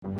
देश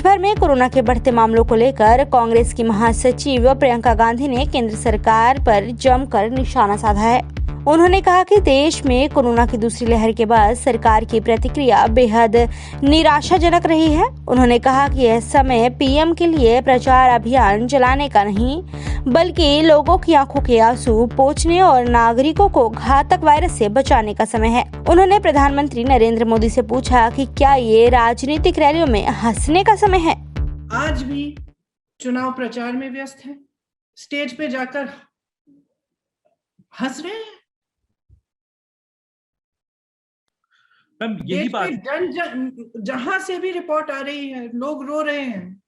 भर में कोरोना के बढ़ते मामलों को लेकर कांग्रेस की महासचिव प्रियंका गांधी ने केंद्र सरकार पर जमकर निशाना साधा है। उन्होंने कहा कि देश में कोरोना की दूसरी लहर के बाद सरकार की प्रतिक्रिया बेहद निराशाजनक रही है। उन्होंने कहा कि यह समय पीएम के लिए प्रचार अभियान चलाने का नहीं, बल्कि लोगों की आंखों के आंसू पोंछने और नागरिकों को घातक वायरस से बचाने का समय है। उन्होंने प्रधानमंत्री नरेंद्र मोदी से पूछा कि क्या ये राजनीतिक रैलियों में हंसने का समय है। आज भी चुनाव प्रचार में व्यस्त हैं, स्टेज पे जाकर हंस रहे हैं। यही बात जहां से भी रिपोर्ट आ रही है, लोग रो रहे हैं,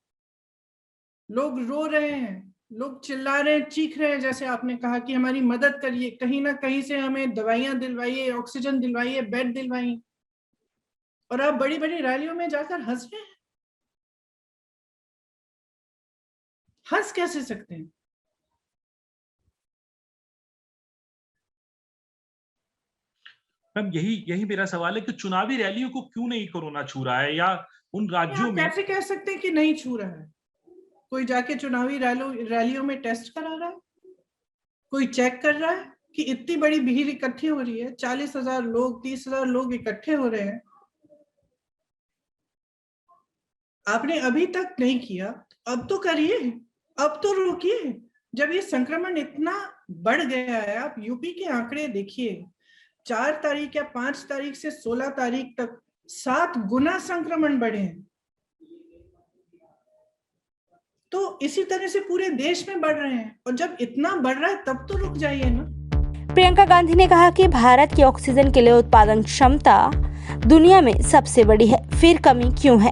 लोग चिल्ला रहे हैं, चीख रहे हैं। जैसे आपने कहा कि हमारी मदद करिए, कहीं ना कहीं से हमें दवाइयां दिलवाइए, ऑक्सीजन दिलवाइए, बेड दिलवाइए, और आप बड़ी बड़ी रैलियों में जाकर हंस रहे हैं। हंस कैसे सकते हैं? मैम यही मेरा सवाल है कि चुनावी रैलियों को क्यों नहीं कोरोना छू रहा है, या उन राज्यों में कैसे कह सकते हैं कि नहीं छू रहा है? कोई जाके चुनावी रैलियों में टेस्ट करा रहा है? कोई चेक कर रहा है कि इतनी बड़ी भीड़ इकट्ठी हो रही है, 40,000 लोग, 30,000 लोग इकट्ठे हो रहे हैं, आपने अभी तक नहीं किया, अब तो करिए, अब तो रोकिए। जब ये संक्रमण इतना बढ़ गया है, आप यूपी के आंकड़े देखिए, 4 तारीख या 5 तारीख से 16 तारीख तक 7 गुना संक्रमण बढ़े हैं। तो इसी तरह से पूरे देश में बढ़ रहे हैं, और जब इतना बढ़ रहा है तब तो रुक जाइए ना। प्रियंका गांधी ने कहा कि भारत की ऑक्सीजन के लिए उत्पादन क्षमता दुनिया में सबसे बड़ी है, फिर कमी क्यों है।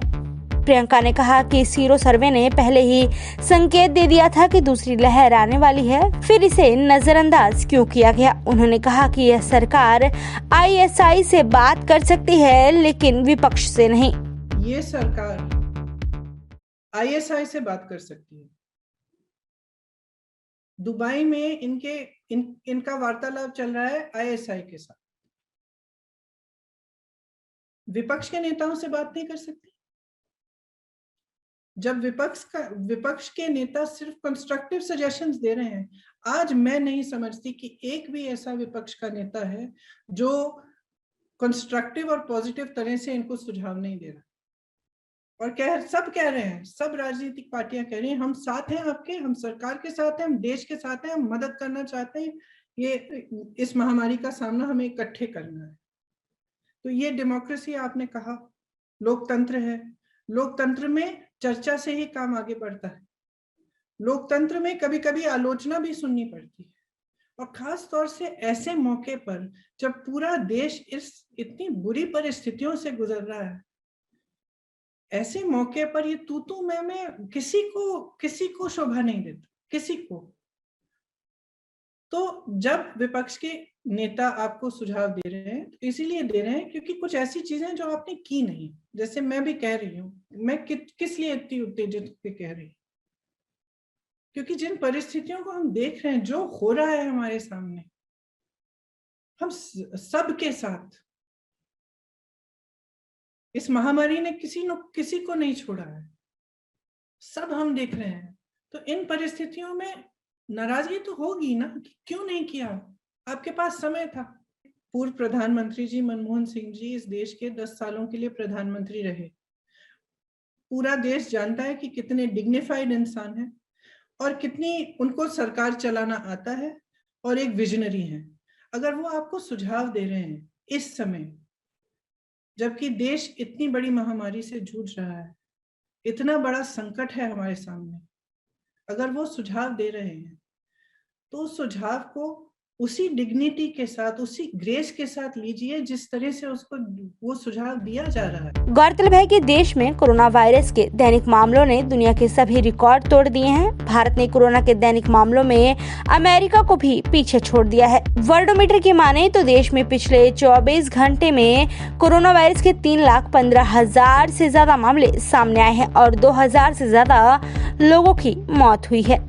प्रियंका ने कहा कि सीरो सर्वे ने पहले ही संकेत दे दिया था कि दूसरी लहर आने वाली है, फिर इसे नजरअंदाज क्यों किया गया। उन्होंने कहा कि यह सरकार आईएसआई से बात कर सकती है, लेकिन विपक्ष से नहीं। ये सरकार आईएसआई से बात कर सकती है। दुबई में इनका वार्तालाप चल रहा है आईएसआई के साथ। विपक्ष के नेताओं से बात नहीं कर सकती? जब विपक्ष के नेता सिर्फ कंस्ट्रक्टिव सजेशंस दे रहे हैं, आज मैं नहीं समझती कि एक भी ऐसा विपक्ष का नेता है जो कंस्ट्रक्टिव और पॉजिटिव तरह से इनको सुझाव नहीं दे रहा। और सब कह रहे हैं, सब राजनीतिक पार्टियां कह रही हैं, हम साथ हैं आपके, हम सरकार के साथ हैं, हम देश के साथ हैं, हम मदद करना चाहते हैं, इस महामारी का सामना हमें इकट्ठे करना है। तो ये डेमोक्रेसी आपने कहा, लोकतंत्र है। लोकतंत्र में चर्चा से ही काम आगे बढ़ता है। लोकतंत्र में कभी कभी आलोचना भी सुननी पड़ती है, और खास तौर से ऐसे मौके पर जब पूरा देश इतनी बुरी परिस्थितियों से गुजर रहा है, ऐसे मौके पर ये तू मैं किसी को शोभा नहीं देता, किसी को। तो जब विपक्ष के नेता आपको सुझाव दे रहे हैं, तो इसीलिए दे रहे हैं क्योंकि कुछ ऐसी चीजें जो आपने की नहीं। जैसे मैं भी कह रही हूँ, मैं किस लिए इतनी उत्तेजित होकर कह रही हूँ, क्योंकि जिन परिस्थितियों को हम देख रहे हैं, जो हो रहा है हमारे सामने, हम सबके साथ इस महामारी ने किसी को नहीं छोड़ा है, सब हम देख रहे हैं। तो इन परिस्थितियों में नाराजगी तो होगी ना, क्यों नहीं किया? आपके पास समय था। पूर्व प्रधानमंत्री जी मनमोहन सिंह जी इस देश के 10 सालों के लिए प्रधानमंत्री रहे। पूरा देश जानता है कि कितने डिग्निफाइड इंसान हैं और कितनी उनको सरकार चलाना आता है, और एक विजनरी हैं। अगर वो आपको सुझाव दे रहे हैं इस समय, जबकि देश इतनी बड़ी महामारी से जूझ रहा है, इतना बड़ा संकट है हमारे सामने, अगर वो सुझाव दे रहे हैं तो उस सुझाव को उसी डिग्निटी के साथ, उसी ग्रेस के साथ लीजिए जिस तरह से उसको वो सुझाव दिया जा रहा है। गौरतलब है कि देश में कोरोना वायरस के दैनिक मामलों ने दुनिया के सभी रिकॉर्ड तोड़ दिए हैं। भारत ने कोरोना के दैनिक मामलों में अमेरिका को भी पीछे छोड़ दिया है। वर्ल्डोमीटर की माने तो देश में पिछले 24 घंटे में कोरोना वायरस के 3,15,000 से ज्यादा मामले सामने आए हैं और 2,000 से ज्यादा लोगों की मौत हुई है।